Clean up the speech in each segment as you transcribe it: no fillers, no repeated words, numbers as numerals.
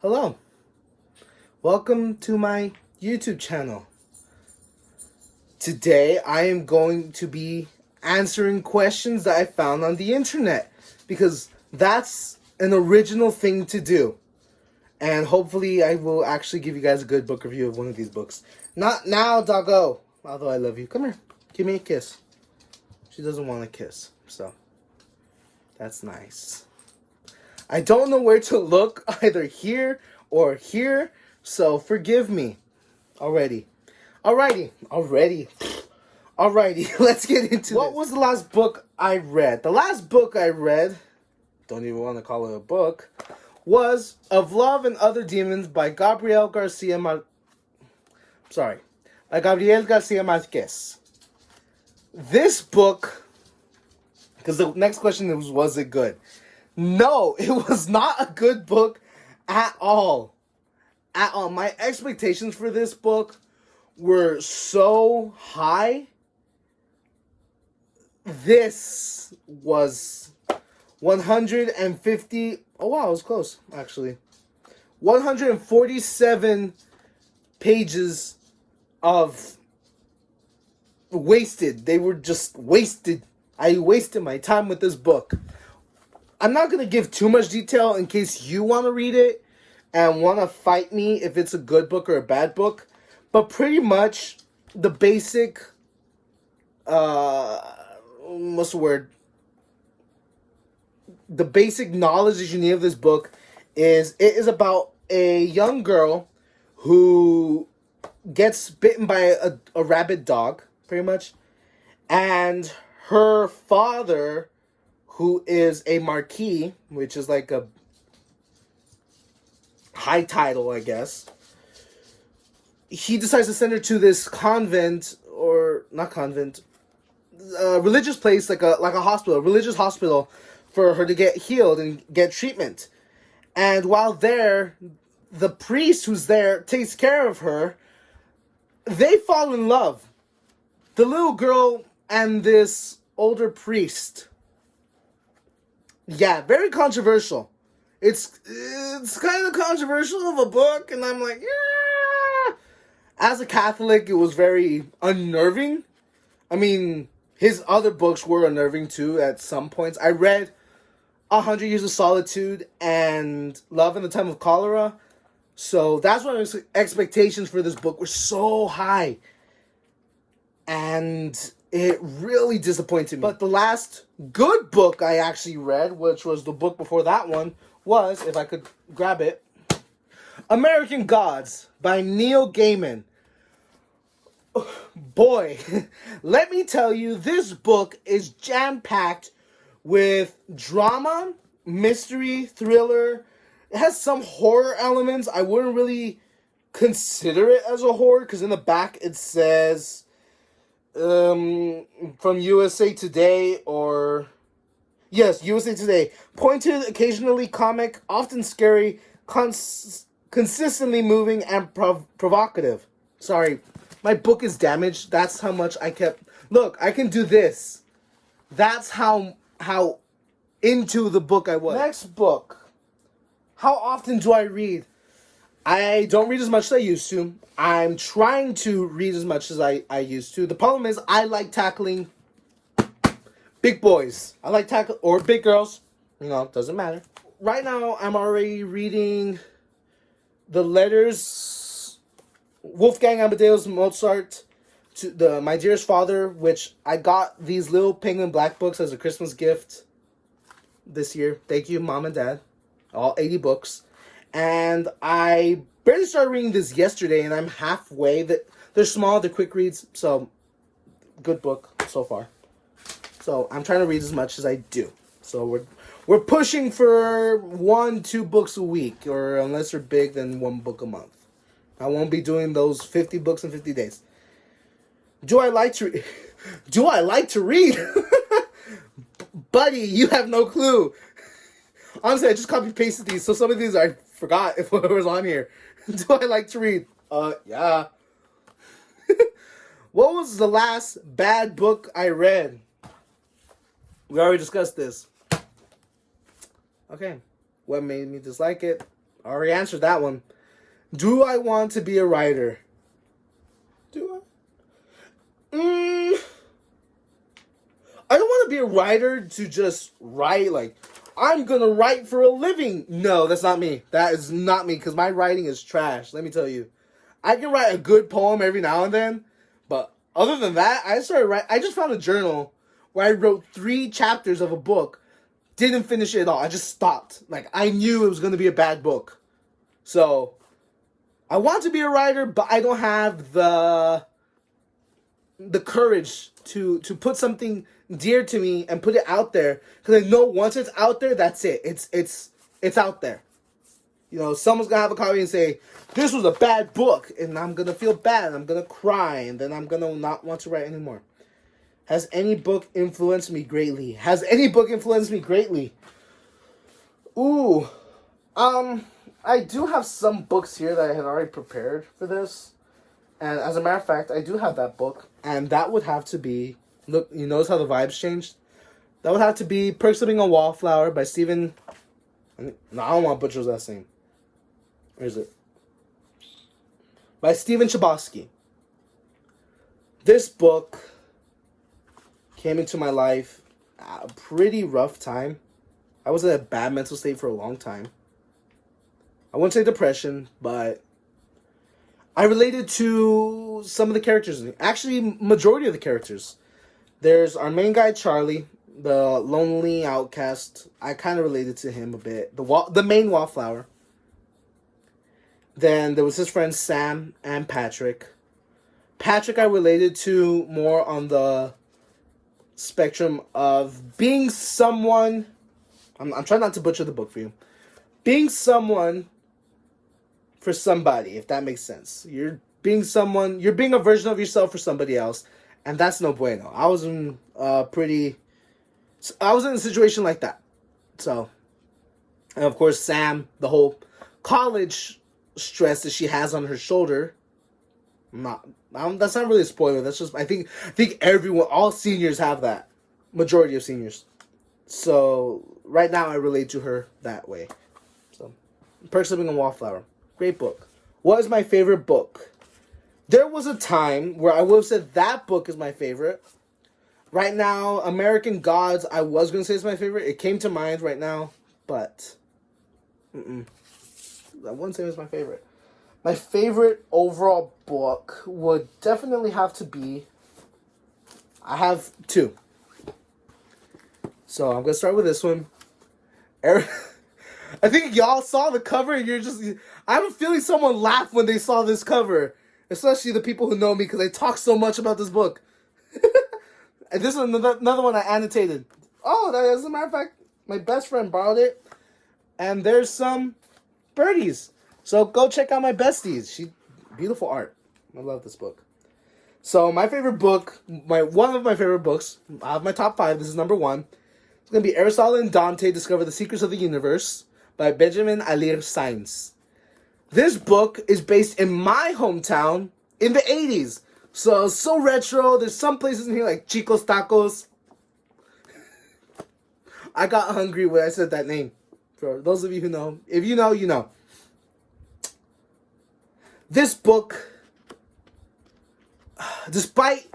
Hello. Welcome to my YouTube channel. Today I am going to be answering questions that I found on the internet because that's an original thing to do. And hopefully I will actually give you guys a good book review of one of these books. Not now, doggo. Although I love you. Come here. Give me a kiss. She doesn't want a kiss, so that's nice. I don't know where to look, either here or here, so forgive me already. Alrighty, let's get into What was the last book I read? The last book I read, don't even want to call it a book, was Of Love and Other Demons by Gabriel Garcia Gabriel Garcia Marquez. This book, because the next question was it good? No, it was not a good book at all. At all. My expectations for this book were so high. This was 150. Oh, wow, it was close, actually. 147 pages of wasted. They were just wasted. I wasted my time with this book. I'm not going to give too much detail in case you want to read it and want to fight me if it's a good book or a bad book. But pretty much the basic, what's the word? The basic knowledge that you need of this book is it is about a young girl who gets bitten by a rabid dog, pretty much. And her father, who is a marquis, which is like a high title, I guess. He decides to send her to this convent, or not convent, religious place, like a hospital, a religious hospital, for her to get healed and get treatment. And while there, the priest who's there takes care of her. They fall in love. The little girl and this older priest. Yeah, very controversial. It's kind of controversial of a book, and I'm like, yeah. As a Catholic, it was very unnerving. I mean, his other books were unnerving too at some points. I read 100 Years of Solitude and Love in the Time of Cholera. So that's why my expectations for this book were so high. And it really disappointed me. But the last good book I actually read, which was the book before that one, was, if I could grab it, American Gods by Neil Gaiman. Boy, let me tell you, this book is jam-packed with drama, mystery, thriller. It has some horror elements. I wouldn't really consider it as a horror, because in the back it says from USA Today, or yes, USA Today. Pointed, occasionally comic, often scary, consistently moving, and provocative. Sorry, my book is damaged. That's how much I kept. Look, I can do this. That's how into the book I was. Next book. How often do I read? I don't read as much as I used to. I'm trying to read as much as I used to. The problem is I like tackling big boys. I like or big girls. You know, doesn't matter. Right now, I'm already reading the letters, Wolfgang Amadeus Mozart, to My Dearest Father, which I got these little Penguin Black books as a Christmas gift this year. Thank you, Mom and Dad. All 80 books. And I barely started reading this yesterday, and I'm halfway. They're small, they're quick reads, so good book so far. So I'm trying to read as much as I do. So we're pushing for 1-2 books a week, or unless they're big, then 1 book a month. I won't be doing those 50 books in 50 days. Do I like to read? Buddy, you have no clue. Honestly, I just copy-pasted these, so some of these I forgot if it was on here. Do I like to read? Yeah. What was the last bad book I read? We already discussed this. Okay. What made me dislike it? I already answered that one. Do I want to be a writer? Do I? I don't want to be a writer to just write, like, I'm going to write for a living. No, that's not me. That is not me, because my writing is trash, let me tell you. I can write a good poem every now and then, but other than that, I just found a journal where I wrote 3 chapters of a book, didn't finish it at all. I just stopped. Like, I knew it was going to be a bad book. So, I want to be a writer, but I don't have the courage to put something dear to me and put it out there, because I know once it's out there, that's it. It's out there. You know, someone's gonna have a copy and say, this was a bad book, and I'm gonna feel bad, and I'm gonna cry, and then I'm gonna not want to write anymore. Has any book influenced me greatly? Ooh. I do have some books here that I had already prepared for this. And as a matter of fact, I do have that book. And that would have to be... Look, you notice how the vibes changed? That would have to be Perks of Being a Wallflower by Stephen... No, I don't want to butcher his last name. Where is it? By Stephen Chbosky. This book came into my life at a pretty rough time. I was in a bad mental state for a long time. I wouldn't say depression, but I related to some of the characters. Actually, majority of the characters. There's our main guy, Charlie, the lonely outcast. I kind of related to him a bit. The main wallflower. Then there was his friends Sam and Patrick. Patrick I related to more on the spectrum of being someone... I'm trying not to butcher the book for you. Being someone for somebody, if that makes sense. You're being a version of yourself for somebody else, and that's no bueno. I was in a situation like that. So, and of course, Sam, the whole college stress that she has on her shoulder. That's not really a spoiler. That's just, I think everyone, all seniors have that. Majority of seniors. So, right now I relate to her that way. So, Perks of Being a Wallflower. Great book. What is my favorite book? There was a time where I would have said that book is my favorite. Right now, American Gods, I was going to say it's my favorite. It came to mind right now, but I wouldn't say it's my favorite. My favorite overall book would definitely have to be... I have 2. So, I'm going to start with this one. I think y'all saw the cover and you're just... I have a feeling someone laughed when they saw this cover. Especially the people who know me because I talk so much about this book. And this is another one I annotated. Oh, as a matter of fact, my best friend borrowed it. And there's some birdies. So go check out my besties. Beautiful art. I love this book. So my favorite book, one of my favorite books, out of my top 5, this is number 1. It's going to be Aristotle and Dante Discover the Secrets of the Universe by Benjamin Alire Sainz. This book is based in my hometown in the 80s. So retro. There's some places in here like Chico's Tacos. I got hungry when I said that name. For those of you who know. If you know, you know. This book, despite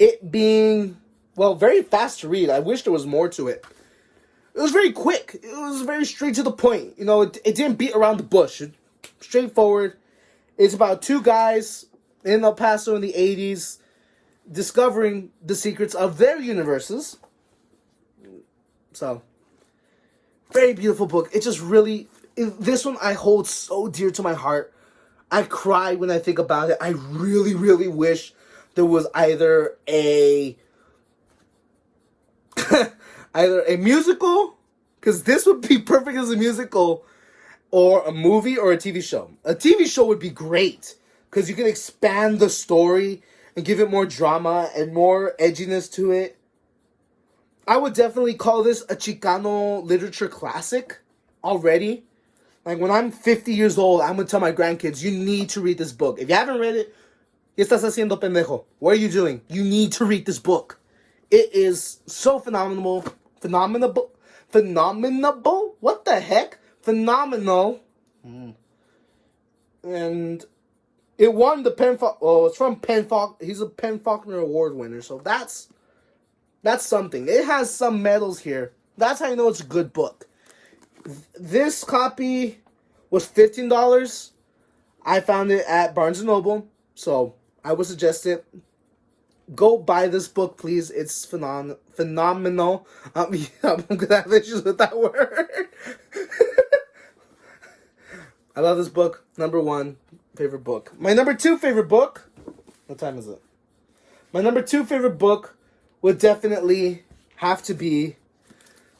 it being, very fast to read. I wish there was more to it. It was very quick. It was very straight to the point. You know, it didn't beat around the bush. Straightforward. It's about 2 guys in El Paso in the 80s discovering the secrets of their universes. So, very beautiful book. It just really... This one I hold so dear to my heart. I cry when I think about it. I really, really wish there was either a musical, because this would be perfect as a musical, or a movie or a TV show. A TV show would be great, because you can expand the story and give it more drama and more edginess to it. I would definitely call this a Chicano literature classic already. Like, when I'm 50 years old, I'm going to tell my grandkids, you need to read this book. If you haven't read it, ¿qué estás haciendo, pendejo? What are you doing? You need to read this book. It is so phenomenal. Phenomenal? What the heck? phenomenal. And it won the it's from he's a Penn Faulkner Award winner, so that's something. It has some medals here. That's how you know it's a good book. This copy was $15. I found it at Barnes & Noble, so I would suggest it. Go buy this book, please. It's phenomenal. I'm gonna have issues with that word. I love this book. Number 1 favorite book. My number 2 favorite book. What time is it? My number 2 favorite book would definitely have to be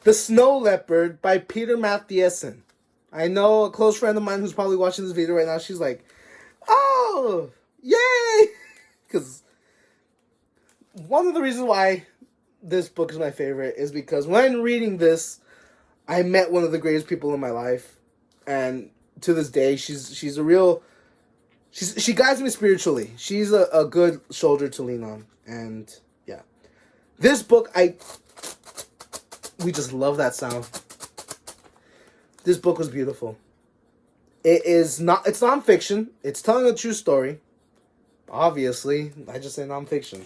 The Snow Leopard by Peter Mattheson. I know a close friend of mine who's probably watching this video right now. She's like, "Oh, yay!" Because one of the reasons why this book is my favorite is because when reading this, I met one of the greatest people in my life, and to this day, she's a real. She guides me spiritually. She's a good shoulder to lean on, and yeah, this book we just love that sound. This book was beautiful. It's nonfiction. It's telling a true story. Obviously, I just say nonfiction.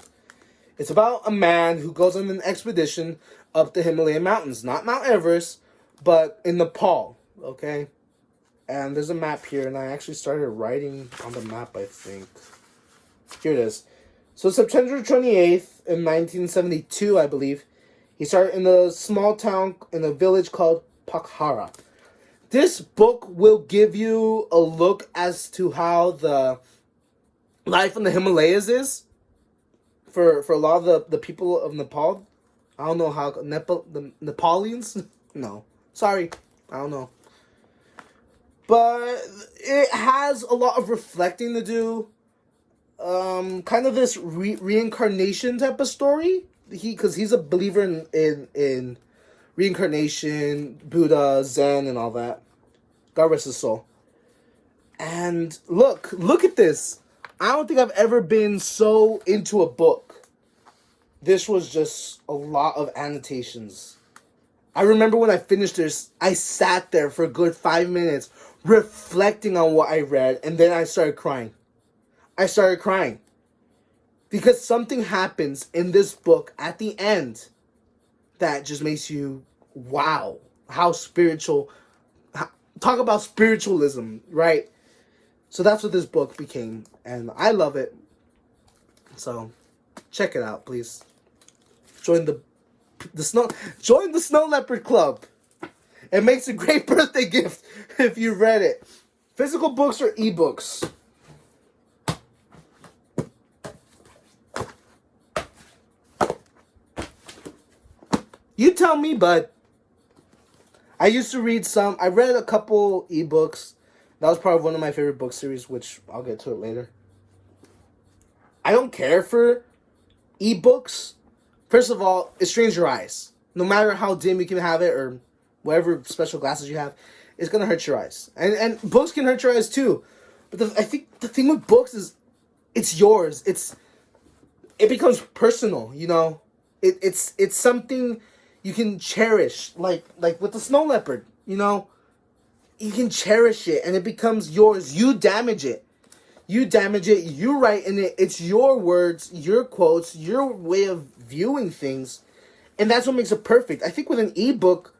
It's about a man who goes on an expedition up the Himalayan mountains. Not Mount Everest, but in Nepal, okay? And there's a map here, and I actually started writing on the map, I think. Here it is. So September 28th in 1972, I believe, he started in a small town, in a village called Pokhara. This book will give you a look as to how the life in the Himalayas is for a lot of the people of Nepal. I don't know how the Nepalians. No, sorry, I don't know. But it has a lot of reflecting to do. Kind of this reincarnation type of story. Because he's a believer in reincarnation, Buddha, Zen, and all that. God rest his soul. And look at this. I don't think I've ever been so into a book. This was just a lot of annotations. I remember when I finished this, I sat there for a good 5 minutes reflecting on what I read, and then I started crying. Because something happens in this book at the end that just makes you, wow, how spiritual. Talk about spiritualism, right? So that's what this book became, and I love it. So check it out, please. Join the Snow Leopard Club. It makes a great birthday gift if you read it. Physical books or ebooks? You tell me, bud. I used to read some. I read a couple ebooks. That was probably one of my favorite book series, which I'll get to it later. I don't care for ebooks. First of all, it strains your eyes. No matter how dim you can have it or whatever special glasses you have, it's going to hurt your eyes. And books can hurt your eyes too. But I think the thing with books is it's yours. It becomes personal, you know. It's something you can cherish, like with the Snow Leopard, you know. You can cherish it, and it becomes yours. You damage it. You write in it. It's your words, your quotes, your way of viewing things, and that's what makes it perfect. I think with an ebook,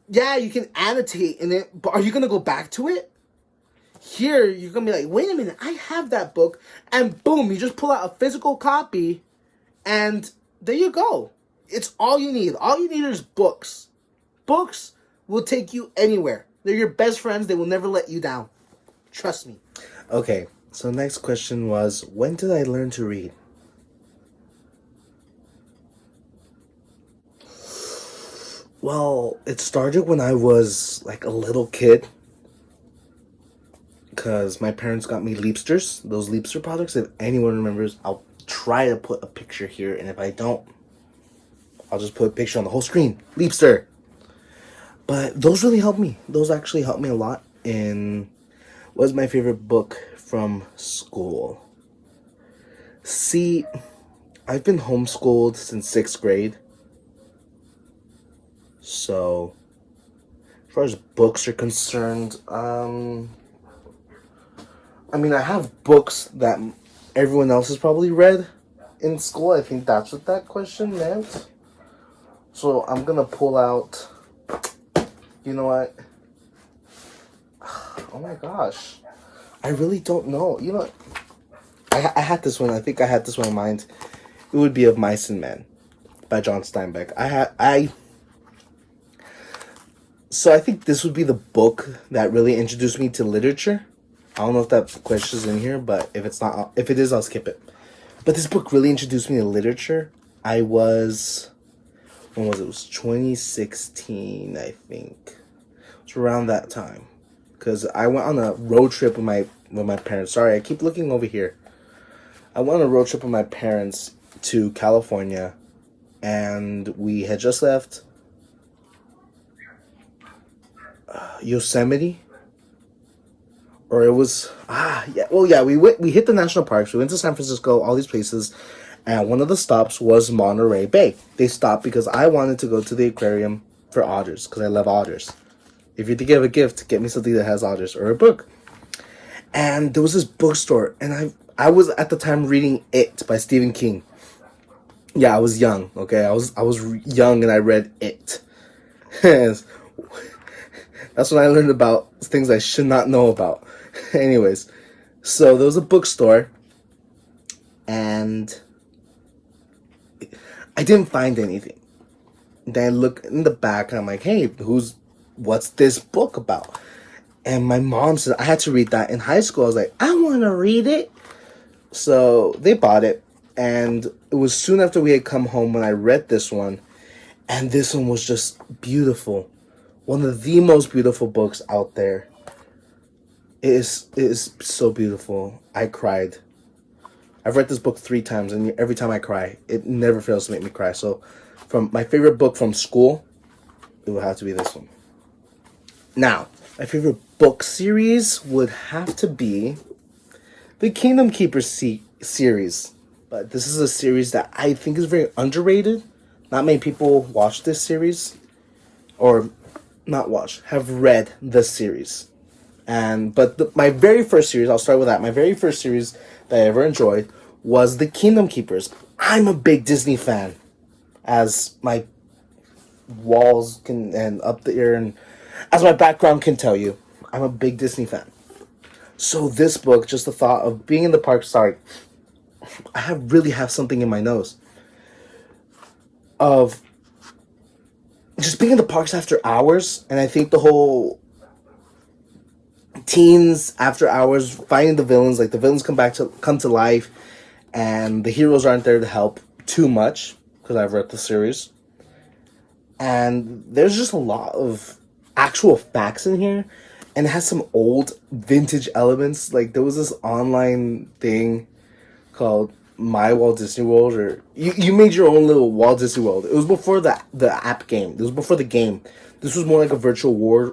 yeah, you can annotate in it, but are you going to go back to it? Here, you're going to be like, wait a minute, I have that book, and boom, you just pull out a physical copy, and there you go. It's all you need. All you need is books. Books will take you anywhere. They're your best friends. They will never let you down. Trust me. Okay, so next question was, when did I learn to read? Well, it started when I was like a little kid. Because my parents got me Leapsters. Those Leapster products. If anyone remembers, I'll try to put a picture here. And if I don't, I'll just put a picture on the whole screen. Leapster. But those really helped me. Those actually helped me a lot. And what was my favorite book from school? See, I've been homeschooled since 6th grade. So As far as books are concerned, I mean, I have books that everyone else has probably read in school. I think that's what that question meant. So I'm gonna pull out. You know what? Oh my gosh, I really don't know. You know what? I had this one. I think I had this one in mind. It would be Of Mice and Men by John Steinbeck. So I think this would be the book that really introduced me to literature. I don't know if that question's in here, but if it's not, if it is, I'll skip it. But this book really introduced me to literature. When was it? It was 2016, I think. It was around that time. Because I went on a road trip with my parents. Sorry, I keep looking over here. I went on a road trip with my parents to California, and we had just left Yosemite, or it was we hit the national parks. We went to San Francisco, all these places, and one of the stops was Monterey Bay. They stopped because I wanted to go to the aquarium for otters, because I love otters. If you're to give a gift, get me something that has otters, or a book. And there was this bookstore, and I was at the time reading It by Stephen King. Yeah, I was young. Okay, I was young, and I read It. That's when I learned about things I should not know about. Anyways, so there was a bookstore, and I didn't find anything. Then I look in the back, and I'm like, hey, what's this book about? And my mom said I had to read that in high school. I was like, I want to read it. So they bought it, and it was soon after we had come home when I read this one, and this one was just beautiful. One of the most beautiful books out there. It is so beautiful. I cried. I've read this book 3 times, and every time I cry, it never fails to make me cry. So, from my favorite book from school, it would have to be this one. Now, my favorite book series would have to be the Kingdom Keepers series. But this is a series that I think is very underrated. Not many people watch this series. Or not watch, have read the series. But my very first series, I'll start with that. My very first series that I ever enjoyed was the Kingdom Keepers. I'm a big Disney fan, as my walls can and up there, and as my background can tell you, I'm a big Disney fan. So this book, just the thought of being in the park, sorry, I really have something in my nose. Of just being in the parks after hours, and I think the whole teens after hours fighting the villains, like the villains come to life, and the heroes aren't there to help too much, because I've read the series. And there's just a lot of actual facts in here, and it has some old vintage elements. Like there was this online thing called My Walt Disney World, or you made your own little Walt Disney World. It was before the app game. It was before the game. This was more like a virtual world,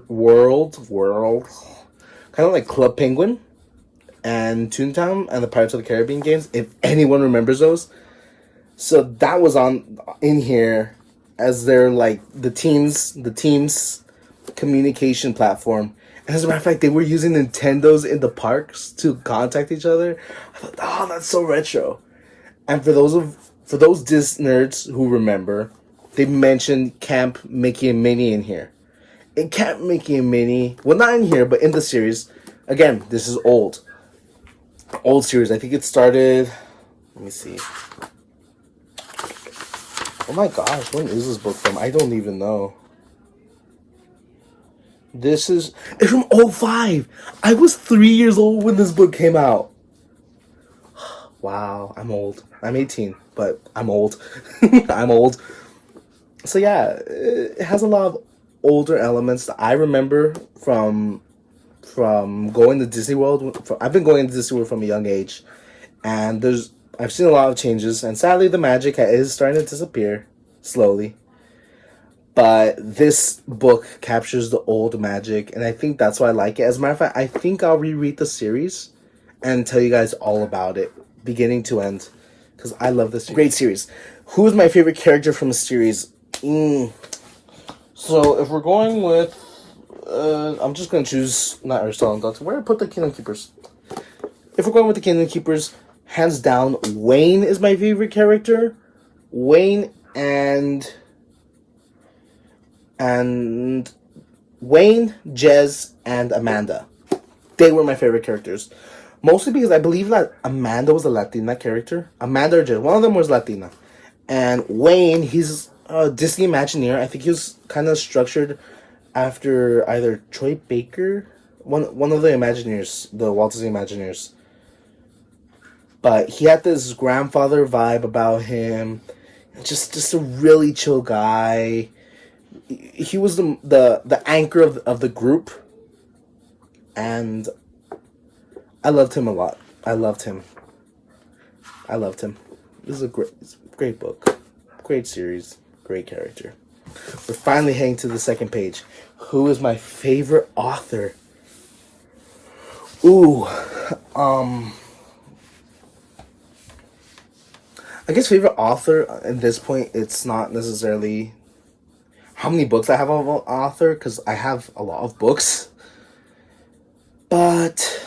kind of like Club Penguin and Toontown and the Pirates of the Caribbean games, if anyone remembers those. So that was in here as their like the team's communication platform. And as a matter of fact, they were using Nintendos in the parks to contact each other. I thought, oh, that's so retro. And for those Disney nerds who remember, they mentioned Camp Mickey and Minnie in here. In Camp Mickey and Minnie, well, not in here, but in the series. Again, this is old series. I think it started. Let me see. Oh my gosh, when is this book from? I don't even know. It's from 2005. I was 3 years old when this book came out. Wow, I'm old. I'm 18, but I'm old. I'm old. So yeah, it has a lot of older elements that I remember from going to Disney World. I've been going to Disney World from a young age, and I've seen a lot of changes, and sadly the magic is starting to disappear slowly. But this book captures the old magic, and I think that's why I like it. As a matter of fact, I think I'll reread the series and tell you guys all about it, beginning to end, because I love this series. Great series. Who is my favorite character from the series? So if we're going with I'm just gonna choose not Aristotle and Dante. Where do I put the Kingdom Keepers? If we're going with the Kingdom Keepers, hands down, Wayne is my favorite character. Wayne and Wayne, Jez, and Amanda. They were my favorite characters. Mostly because I believe that Amanda was a Latina character. Amanda or Jez, one of them was Latina. And Wayne, he's a Disney Imagineer. I think he was kind of structured after either Troy Baker, one of the Imagineers, the Walt Disney Imagineers. But he had this grandfather vibe about him. Just a really chill guy. He was the anchor of the group. And I loved him a lot. I loved him. This is a great book. Great series. Great character. We're finally heading to the second page. Who is my favorite author? Ooh. I guess favorite author, at this point, it's not necessarily how many books I have of an author, because I have a lot of books. But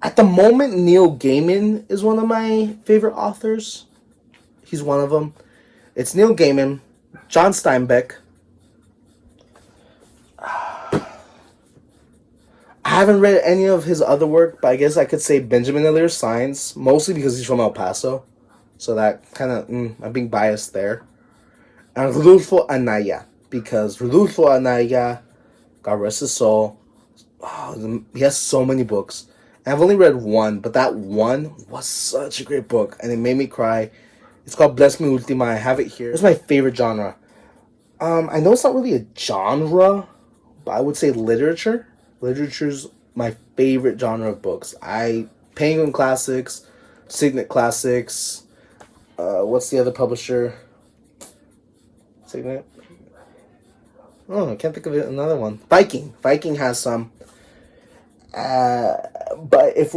at the moment, Neil Gaiman is one of my favorite authors. He's one of them. It's Neil Gaiman, John Steinbeck. I haven't read any of his other work, but I guess I could say Benjamin Alire Science, mostly because he's from El Paso. So that kind of, I'm being biased there. And Rodolfo Anaya, because Rodolfo Anaya, God rest his soul, he has so many books. And I've only read one, but that one was such a great book, and it made me cry. It's called Bless Me Ultima. I have it here. It's my favorite genre. I know it's not really a genre, but I would say literature. Literature's my favorite genre of books. Penguin Classics, Signet Classics, what's the other publisher? Signet? Oh, I can't think of another one. Viking. Viking has some. But if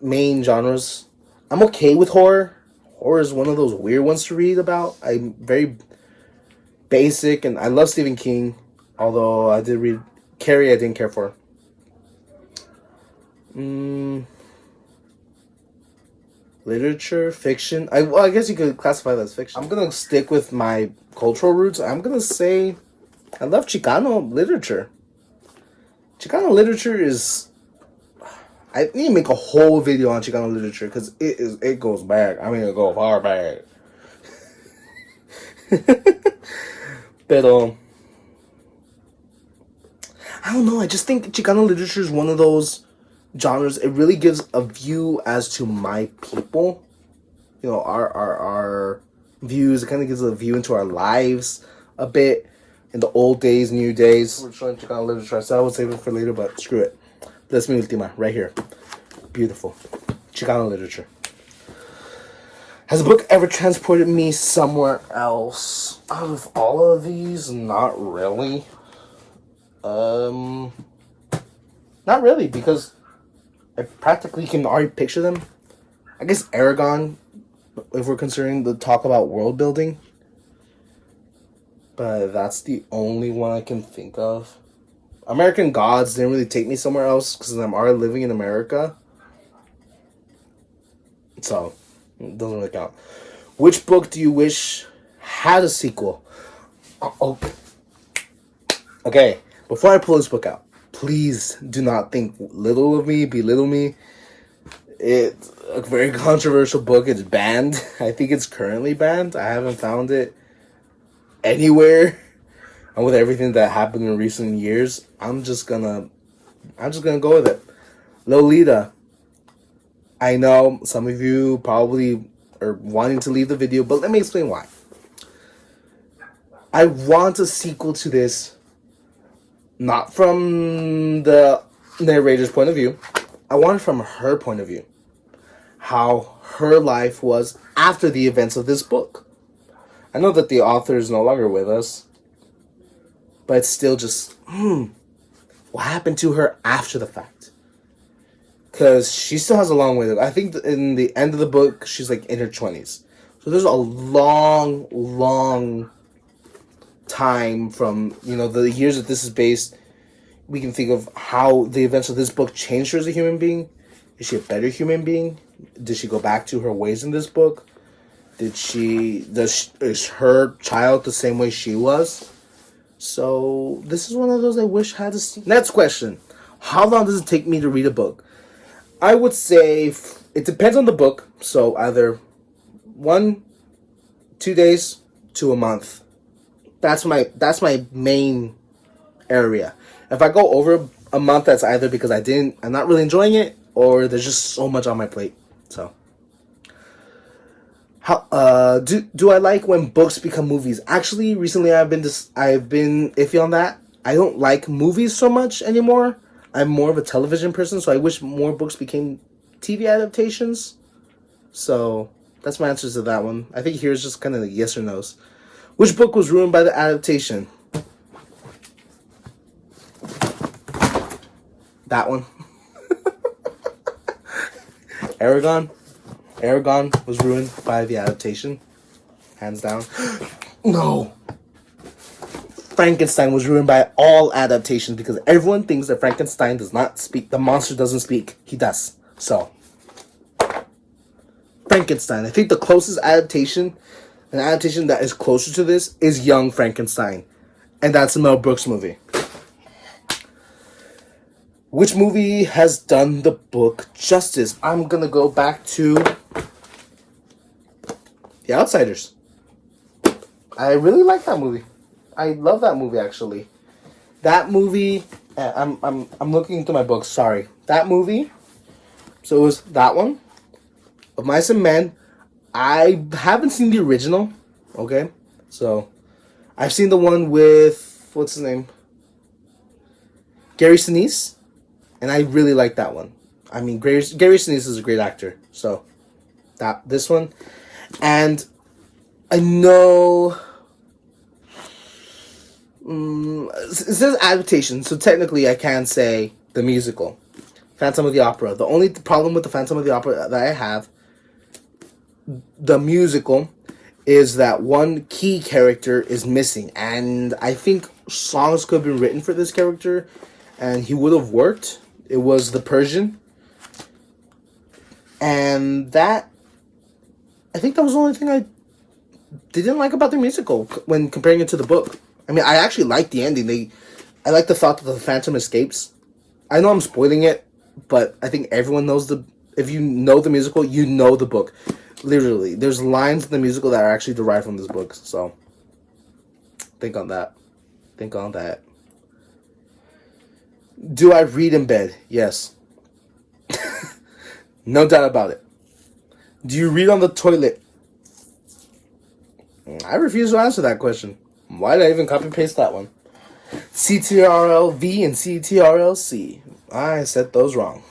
main genres, I'm okay with horror. Horror is one of those weird ones to read about. I'm very basic, and I love Stephen King, although I did read Carrie, I didn't care for. Literature, fiction. I guess you could classify that as fiction. I'm gonna stick with my cultural roots. I'm gonna say I love Chicano literature. Chicano literature is. I need to make a whole video on Chicano literature because it goes back. I mean, it goes far back. Pero I don't know. I just think Chicano literature is one of those genres. It really gives a view as to my people. You know, our views. It kind of gives a view into our lives a bit. In the old days, new days. We're showing Chicano literature. I said I would save it for later, but screw it. Bless Me Ultima, right here. Beautiful. Chicano literature. Has a book ever transported me somewhere else? Out of all of these, not really. Not really, because I practically can already picture them. I guess Aragon, if we're considering the talk about world building. But that's the only one I can think of. American Gods didn't really take me somewhere else because I'm already living in America. So, it doesn't really count. Which book do you wish had a sequel? Okay, before I pull this book out, please do not think little of me, belittle me. It's a very controversial book. It's banned. I think it's currently banned. I haven't found it anywhere. And with everything that happened in recent years, I'm just gonna go with it. Lolita. I know some of you probably are wanting to leave the video, but let me explain why. I want a sequel to this, not from the narrator's point of view. I want it from her point of view. How her life was after the events of this book. I know that the author is no longer with us, but it's still just, what happened to her after the fact? Because she still has a long way to go. I think in the end of the book, she's like in her 20s. So there's a long, long time from, the years that this is based, we can think of how the events of this book changed her as a human being. Is she a better human being? Did she go back to her ways in this book? Is her child the same way she was? So this is one of those I wish I had to see. Next question. How long does it take me to read a book? I would say it depends on the book. So either 1-2 days to a month. That's my main area. If I go over a month, that's either because I'm not really enjoying it, or there's just so much on my plate. So, how do I like when books become movies? Actually, recently I've been iffy on that. I don't like movies so much anymore. I'm more of a television person, so I wish more books became TV adaptations. So that's my answers to that one. I think here's just kind of like yes or no's. Which book was ruined by the adaptation? That one. Aragon was ruined by the adaptation. Hands down. No. Frankenstein was ruined by all adaptations because everyone thinks that Frankenstein does not speak. The monster doesn't speak. He does. So, Frankenstein. I think the closest adaptation, an adaptation that is closer to this, is Young Frankenstein. And that's a Mel Brooks movie. Which movie has done the book justice? I'm going to go back to The Outsiders. I really like that movie. I love that movie, actually. That movie, I'm looking through my books, sorry. That movie, so it was that one, Of Mice and Men. I haven't seen the original, okay? So, I've seen the one with, what's his name? Gary Sinise. And I really like that one. I mean, Gary Sinise is a great actor. So, this one. And I know... it says adaptation, so technically I can say the musical. Phantom of the Opera. The only problem with the Phantom of the Opera that I have, the musical, is that one key character is missing. And I think songs could have been written for this character, and he would have worked. It was the Persian. And that, I think that was the only thing I didn't like about the musical when comparing it to the book. I mean, I actually like the ending. I like the thought that the Phantom escapes. I know I'm spoiling it, but I think everyone knows if you know the musical, you know the book. Literally, there's lines in the musical that are actually derived from this book. So, think on that. Think on that. Do I read in bed? Yes. No doubt about it. Do you read on the toilet? I refuse to answer that question. Why did I even copy paste that one? CTRL-V and CTRL-C. I said those wrong.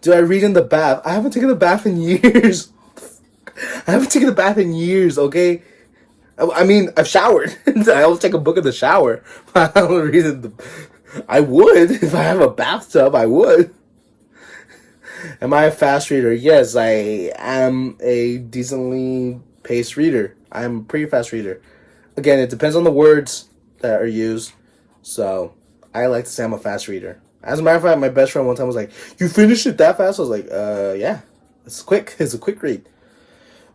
Do I read in the bath? I haven't taken a bath in years. Okay? I mean, I've showered. I always take a book in the shower. I don't read in I would. If I have a bathtub, I would. Am I a fast reader? Yes, I am a decently paced reader. I'm a pretty fast reader. Again, it depends on the words that are used. So, I like to say I'm a fast reader. As a matter of fact, my best friend one time was like, "You finished it that fast?" I was like, yeah. It's quick. It's a quick read.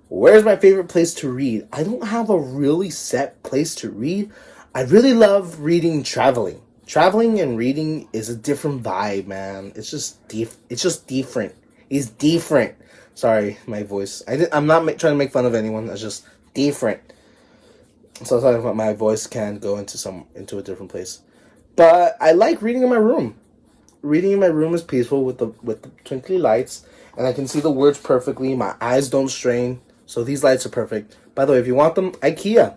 Where's my favorite place to read? I don't have a really set place to read. I really love reading traveling. Traveling and reading is a different vibe, man. It's just different. It's different. Sorry, my voice. I'm not trying to make fun of anyone. It's just different. So I thought my voice can go into a different place. But I like reading in my room. Reading in my room is peaceful with the twinkly lights, and I can see the words perfectly. My eyes don't strain, so these lights are perfect. By the way, if you want them, IKEA.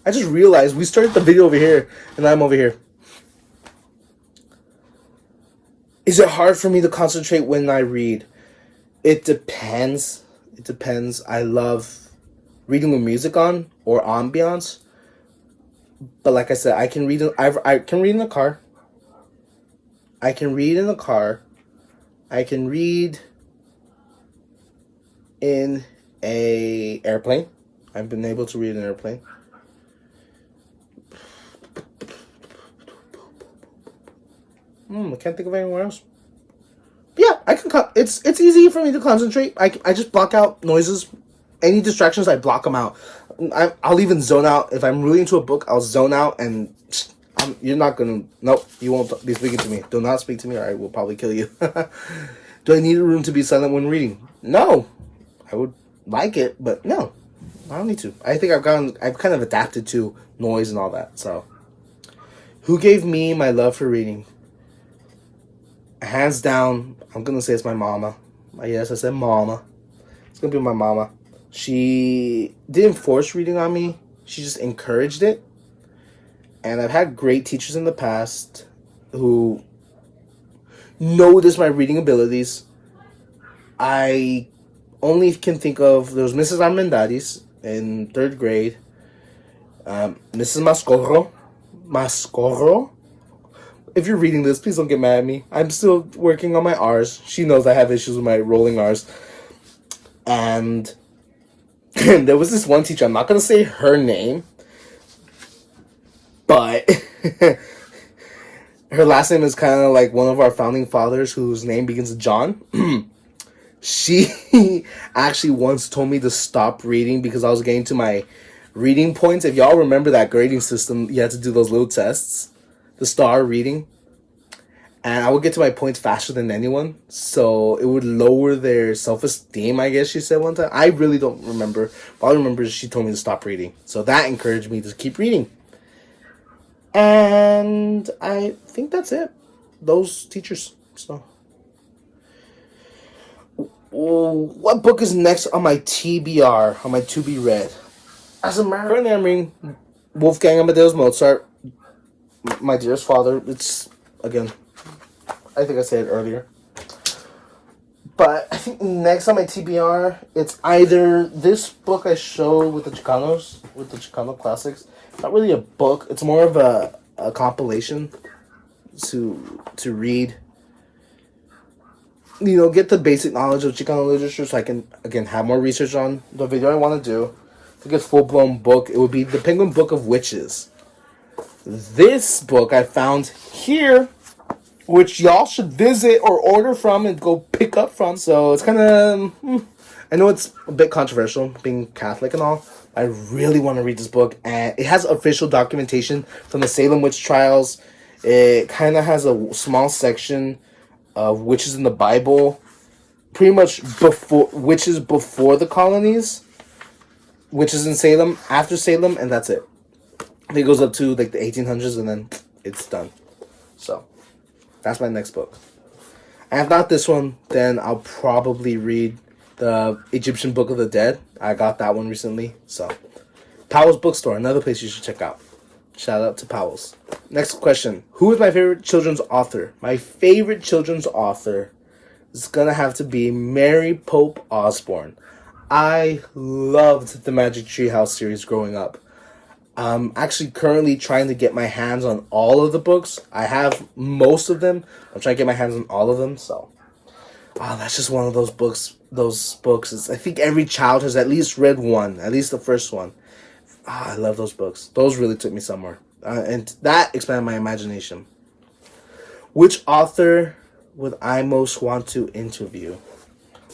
I just realized we started the video over here, and I'm over here. Is it hard for me to concentrate when I read? It depends. It depends. I love reading with music on or ambiance. But like I said, I can read in the car. I can read in the car. I can read in a airplane. I've been able to read an airplane. I can't think of anywhere else. But yeah, I can. It's easy for me to concentrate. I just block out noises. Any distractions, I block them out. I'll even zone out. If I'm really into a book, I'll zone out and you're not gonna. Nope, you won't be speaking to me. Do not speak to me, or I will probably kill you. Do I need a room to be silent when reading? No, I would like it, but no, I don't need to. I think I've kind of adapted to noise and all that. So, who gave me my love for reading? Hands down, I'm gonna say it's my mama. Yes, I said mama. It's gonna be my mama. She didn't force reading on me. She just encouraged it. And I've had great teachers in the past who noticed my reading abilities. I only can think of, there was Mrs. Armendariz in 3rd grade. Mrs. Mascoro. If you're reading this, please don't get mad at me. I'm still working on my R's. She knows I have issues with my rolling R's. And there was this one teacher, I'm not going to say her name, but her last name is kind of like one of our founding fathers whose name begins with John. She actually once told me to stop reading because I was getting to my reading points. If y'all remember that grading system, you had to do those little tests. The star reading, and I would get to my points faster than anyone, so it would lower their self-esteem, I guess she said one time. I really don't remember, but all I remember is she told me to stop reading, so that encouraged me to keep reading. And I think that's it. Those teachers. So, what book is next on my TBR, on my to be read? As a matter, currently I'm reading Wolfgang Amadeus Mozart, My Dearest Father. It's, again, I think I said it earlier. But I think next on my TBR, it's either this book I showed with the Chicanos, with the Chicano classics. Not really a book. It's more of a compilation to read. You know, get the basic knowledge of Chicano literature so I can, again, have more research on the video I want to do. To get a full-blown book, it would be The Penguin Book of Witches. This book I found here, which y'all should visit or order from and go pick up from. So it's kind of, I know it's a bit controversial, being Catholic and all. I really want to read this book, and it has official documentation from the Salem witch trials. It kind of has a small section of witches in the Bible, pretty much before witches before the colonies, witches in Salem, after Salem, and that's it. It goes up to like the 1800s, and then it's done. So that's my next book. And if not this one, then I'll probably read the Egyptian Book of the Dead. I got that one recently. So Powell's Bookstore, another place you should check out. Shout out to Powell's. Next question. Who is my favorite children's author? My favorite children's author is going to have to be Mary Pope Osborne. I loved the Magic Tree House series growing up. I'm actually currently trying to get my hands on all of the books. I have most of them. I'm trying to get my hands on all of them. So, that's just one of those books. Those books. I think every child has at least read one. At least the first one. I love those books. Those really took me somewhere. And that expanded my imagination. Which author would I most want to interview?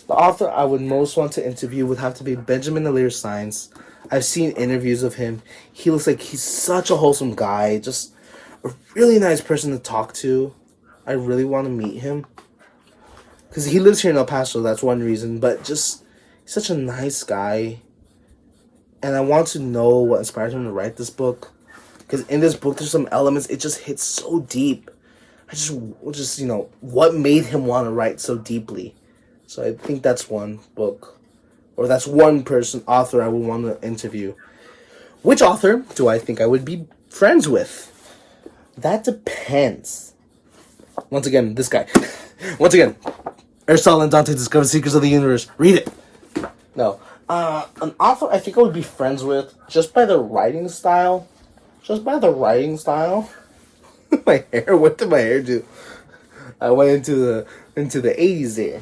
The author I would most want to interview would have to be Benjamin Alire Sainz. I've seen interviews of him. He looks like he's such a wholesome guy. Just a really nice person to talk to. I really want to meet him. Because he lives here in El Paso, that's one reason. But just, he's such a nice guy. And I want to know what inspired him to write this book. Because in this book, there's some elements, it just hits so deep. I just, what made him want to write so deeply. So I think that's one book. Or that's one author I would want to interview. Which author do I think I would be friends with? That depends. Once again, this guy. Once again, Aristotle and Dante discover secrets of the universe. Read it. No. An author I think I would be friends with just by the writing style. Just by the writing style. My hair, what did my hair do? I went into the 80s there.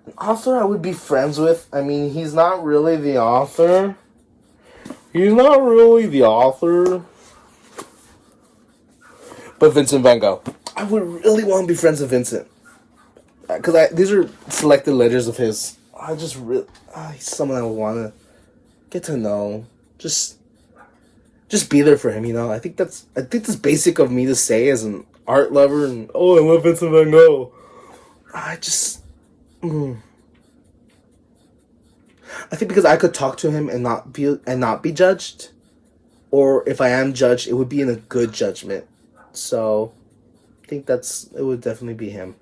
An author I would be friends with. I mean, he's not really the author. He's not really the author. But Vincent Van Gogh. I would really want to be friends with Vincent. Because these are selected letters of his. I just really... he's someone I would want to get to know. Just be there for him, you know? I think that's basic of me to say as an art lover. And, I love Vincent Van Gogh. I think because I could talk to him and not be judged, or if I am judged, it would be in a good judgment. So, I think it would definitely be him.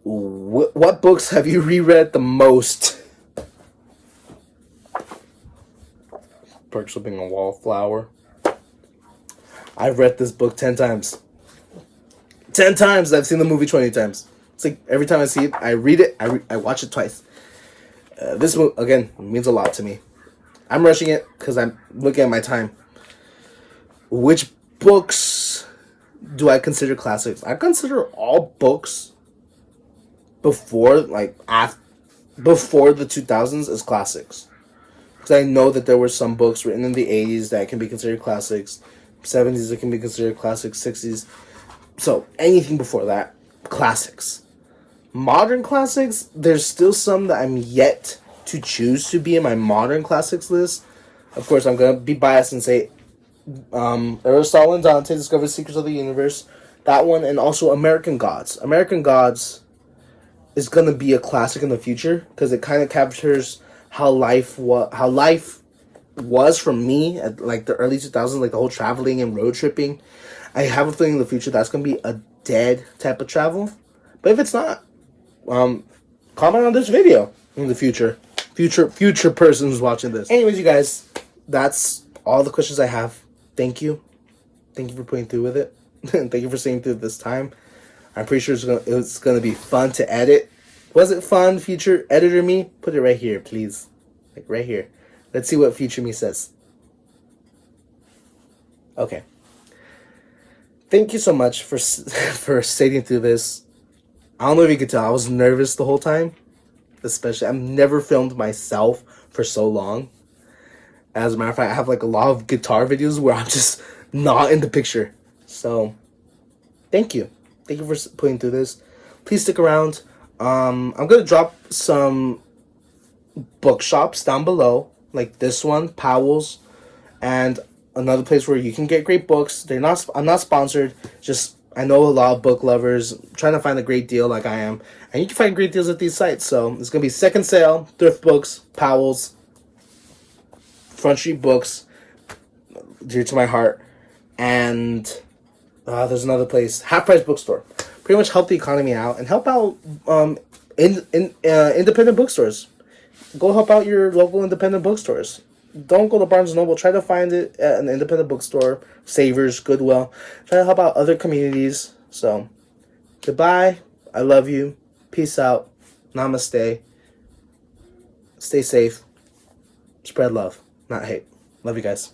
What books have you reread the most? Perks of being a wallflower. I've read this book 10 times. 10 times! I've seen the movie 20 times. It's like every time I see it, I read it, I watch it twice. This book, again, means a lot to me. I'm rushing it because I'm looking at my time. Which books do I consider classics? I consider all books before the 2000s as classics. Because I know that there were some books written in the 80s that can be considered classics, 70s that can be considered classics, 60s. So, anything before that, classics. Modern classics, there's still some that I'm yet to choose to be in my modern classics list. Of course, I'm going to be biased and say Aristotle and Dante discovered secrets of the universe. That one, and also American Gods. American Gods is going to be a classic in the future because it kind of captures how life was for me at like the early 2000s, like the whole traveling and road tripping. I have a feeling in the future that's going to be a dead type of travel. But if it's not, comment on this video in the future. Future person who's watching this. Anyways, you guys, that's all the questions I have. Thank you. Thank you for putting through with it. Thank you for staying through this time. I'm pretty sure it's gonna be fun to edit. Was it fun, future editor me? Put it right here, please. Like right here. Let's see what future me says. Okay. Thank you so much for sitting through this. I don't know if you could tell, I was nervous the whole time. Especially, I've never filmed myself for so long. As a matter of fact, I have like a lot of guitar videos where I'm just not in the picture. So, thank you. Thank you for putting through this. Please stick around. I'm going to drop some bookshops down below. Like this one, Powell's. And another place where you can get great books. I'm not sponsored. Just, I know a lot of book lovers trying to find a great deal like I am. And you can find great deals at these sites. So, it's going to be Second Sale, Thrift Books, Powell's, Front Street Books, dear to my heart. And there's another place, Half Price Bookstore. Pretty much help the economy out and help out independent bookstores. Go help out your local independent bookstores. Don't go to Barnes & Noble. Try to find it at an independent bookstore, Savers, Goodwill. Try to help out other communities. So, goodbye. I love you. Peace out. Namaste. Stay safe. Spread love, not hate. Love you guys.